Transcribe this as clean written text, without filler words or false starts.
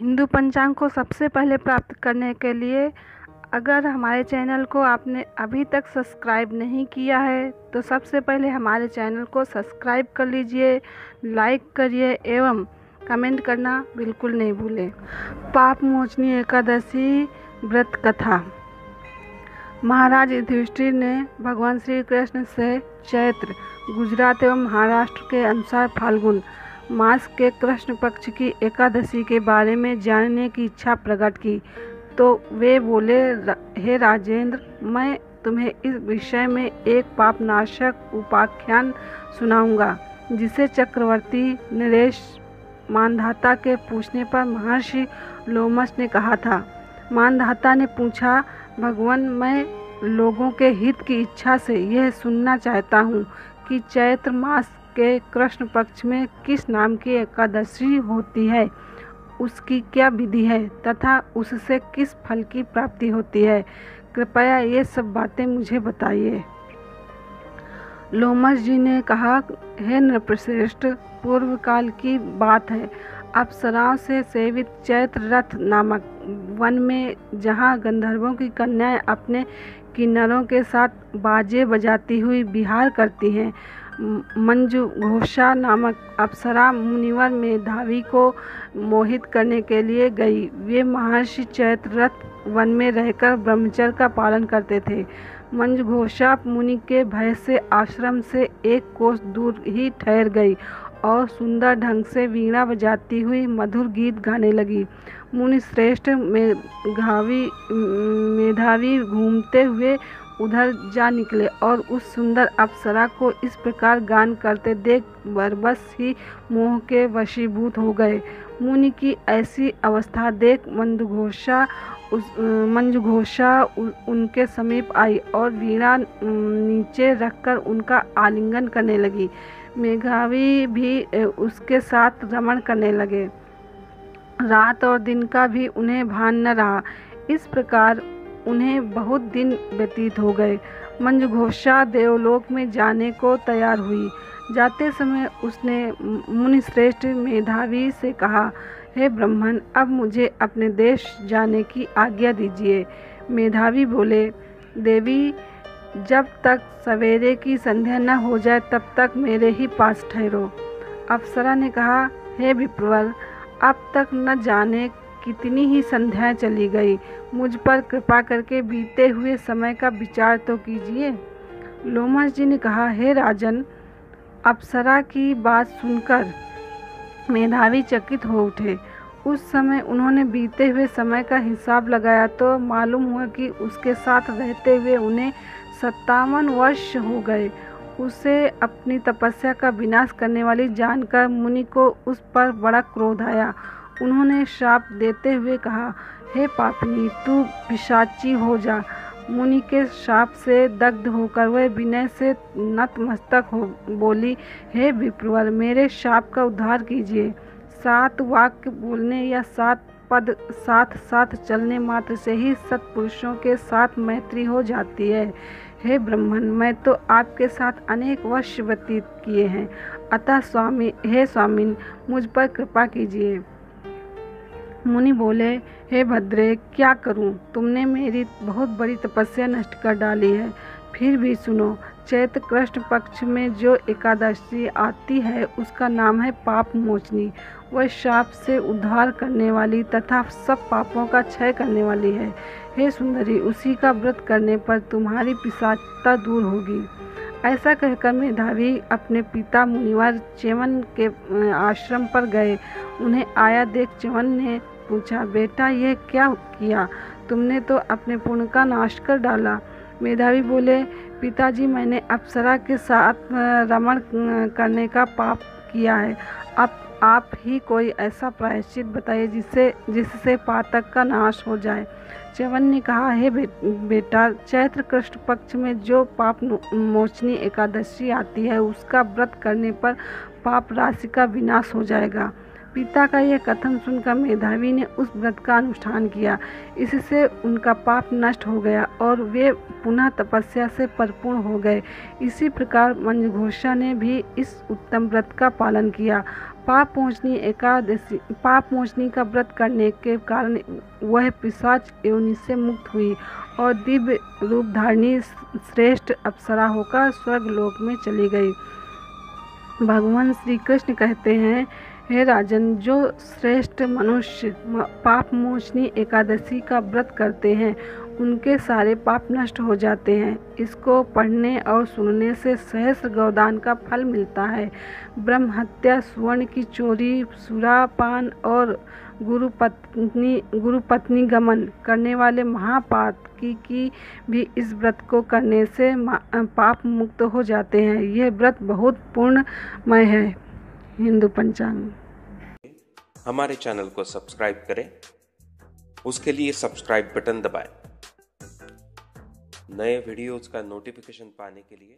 हिंदू पंचांग को सबसे पहले प्राप्त करने के लिए अगर हमारे चैनल को आपने अभी तक सब्सक्राइब नहीं किया है तो सबसे पहले हमारे चैनल को सब्सक्राइब कर लीजिए, लाइक करिए एवं कमेंट करना बिल्कुल नहीं भूलें। पाप मोचनी एकादशी व्रत कथा। महाराज युधिष्ठिर ने भगवान श्री कृष्ण से चैत्र, गुजरात एवं महाराष्ट्र के अनुसार फाल्गुन मास के कृष्ण पक्ष की एकादशी के बारे में जानने की इच्छा प्रकट की तो वे बोले, हे राजेंद्र, मैं तुम्हें इस विषय में एक पापनाशक उपाख्यान सुनाऊंगा जिसे चक्रवर्ती नरेश मानधाता के पूछने पर महर्षि लोमश ने कहा था। मानधाता ने पूछा, भगवान, मैं लोगों के हित की इच्छा से यह सुनना चाहता हूँ कि चैत्र मास के कृष्ण पक्ष में किस नाम की एकादशी होती है, उसकी क्या विधि है तथा उससे किस फल की प्राप्ति होती है। कृपया ये सब बातें मुझे बताइए। लोमश जी ने कहा, हे नृपश्रेष्ठ, पूर्व काल की बात है। अप्सराओं से सेवित चैत्र रथ नामक वन में जहाँ गंधर्वों की कन्याएं अपने किन्नरों के साथ बाजे बजाती हुई विहार करती हैं, मंजुघोषा नामक अप्सरा मुनिवर मेधावी को मोहित करने के लिए गई। वे महर्षि चैत्ररथ वन में रहकर ब्रह्मचर्य का पालन करते थे। मंजुघोषा मुनि के भय से आश्रम से एक कोस दूर ही ठहर गई और सुंदर ढंग से वीणा बजाती हुई मधुर गीत गाने लगी। मुनि श्रेष्ठ मेधावी घूमते हुए उधर जा निकले और उस सुंदर अप्सरा को इस प्रकार गान करते देख बरबस ही मोह के वशीभूत हो गए। मुनि की ऐसी अवस्था देख मंजुघोषा उनके समीप आई और वीणा नीचे रखकर उनका आलिंगन करने लगी। मेधावी भी उसके साथ रमण करने लगे। रात और दिन का भी उन्हें भान न रहा। इस प्रकार उन्हें बहुत दिन व्यतीत हो गए। मंजुघोषा देवलोक में जाने को तैयार हुई। जाते समय उसने मुनिश्रेष्ठ मेधावी से कहा, हे ब्राह्मण, अब मुझे अपने देश जाने की आज्ञा दीजिए। मेधावी बोले, देवी, जब तक सवेरे की संध्या न हो जाए तब तक मेरे ही पास ठहरो। अप्सरा ने कहा, हे विप्रवर, अब तक न जाने कितनी ही संध्याएं चली गई, मुझ पर कृपा करके बीते हुए समय का विचार तो कीजिए। लोमश जी ने कहा, हे राजन, अप्सरा की बात सुनकर मेधावी चकित हो उठे। उस समय उन्होंने बीते हुए समय का हिसाब लगाया तो मालूम हुआ कि उसके साथ रहते हुए उन्हें 57 वर्ष हो गए। उसे अपनी तपस्या का विनाश करने वाली जानकर मुनि को उस पर बड़ा क्रोध आया। उन्होंने श्राप देते हुए कहा, हे पापिनी, तू पिशाची हो जा। मुनि के श्राप से दग्ध होकर वह विनय से नतमस्तक हो बोली, हे विप्रवर, मेरे श्राप का उद्धार कीजिए। 7 वाक्य बोलने या 7 पद साथ साथ चलने मात्र से ही सत्पुरुषों के साथ मैत्री हो जाती है। हे ब्राह्मण, मैं तो आपके साथ अनेक वर्ष व्यतीत किए हैं, अतः स्वामिन, मुझ पर कृपा कीजिए। मुनि बोले, हे भद्रे, क्या करूं? तुमने मेरी बहुत बड़ी तपस्या नष्ट कर डाली है। फिर भी सुनो, चैत्र कृष्ण पक्ष में जो एकादशी आती है उसका नाम है पाप मोचनी। वह श्राप से उद्धार करने वाली तथा सब पापों का क्षय करने वाली है। हे सुंदरी, उसी का व्रत करने पर तुम्हारी पिशाचता दूर होगी। ऐसा कहकर मेधावी अपने पिता मुनिवर च्यवन के आश्रम पर गए। उन्हें आया देख च्यवन ने पूछा, बेटा, यह क्या किया? तुमने तो अपने पुण्य का नाश कर डाला। मेधावी बोले, पिताजी, मैंने अप्सरा के साथ रमण करने का पाप किया है। अब आप ही कोई ऐसा प्रायश्चित बताइए जिससे पातक का नाश हो जाए। च्यवन ने कहा, हे बेटा, चैत्र कृष्ण पक्ष में जो पाप मोचनी एकादशी आती है उसका व्रत करने पर पाप राशि का विनाश हो जाएगा। पिता का यह कथन सुनकर मेधावी ने उस व्रत का अनुष्ठान किया। इससे उनका पाप नष्ट हो गया और वे पुनः तपस्या से परिपूर्ण हो गए। इसी प्रकार मंजुघोषा ने भी इस उत्तम व्रत का पालन किया। पाप मोचनी का व्रत करने के कारण वह पिशाच योनि से मुक्त हुई और दिव्य रूप धारिणी श्रेष्ठ अप्सरा होकर स्वर्ग लोक में चली गई। भगवान श्री कृष्ण कहते हैं, हे राजन, जो श्रेष्ठ मनुष्य पाप मोचनी एकादशी का व्रत करते हैं उनके सारे पाप नष्ट हो जाते हैं। इसको पढ़ने और सुनने से सहस्र गौदान का फल मिलता है। ब्रह्म हत्या, स्वर्ण की चोरी, सुरापान और गुरु पत्नी गमन करने वाले महापातकी की भी इस व्रत को करने से पाप मुक्त हो जाते हैं। यह व्रत बहुत पुण्यमय है। हिंदू पंचांग। हमारे चैनल को सब्सक्राइब करें, उसके लिए सब्सक्राइब बटन दबाएं। नए वीडियोज़ का नोटिफिकेशन पाने के लिए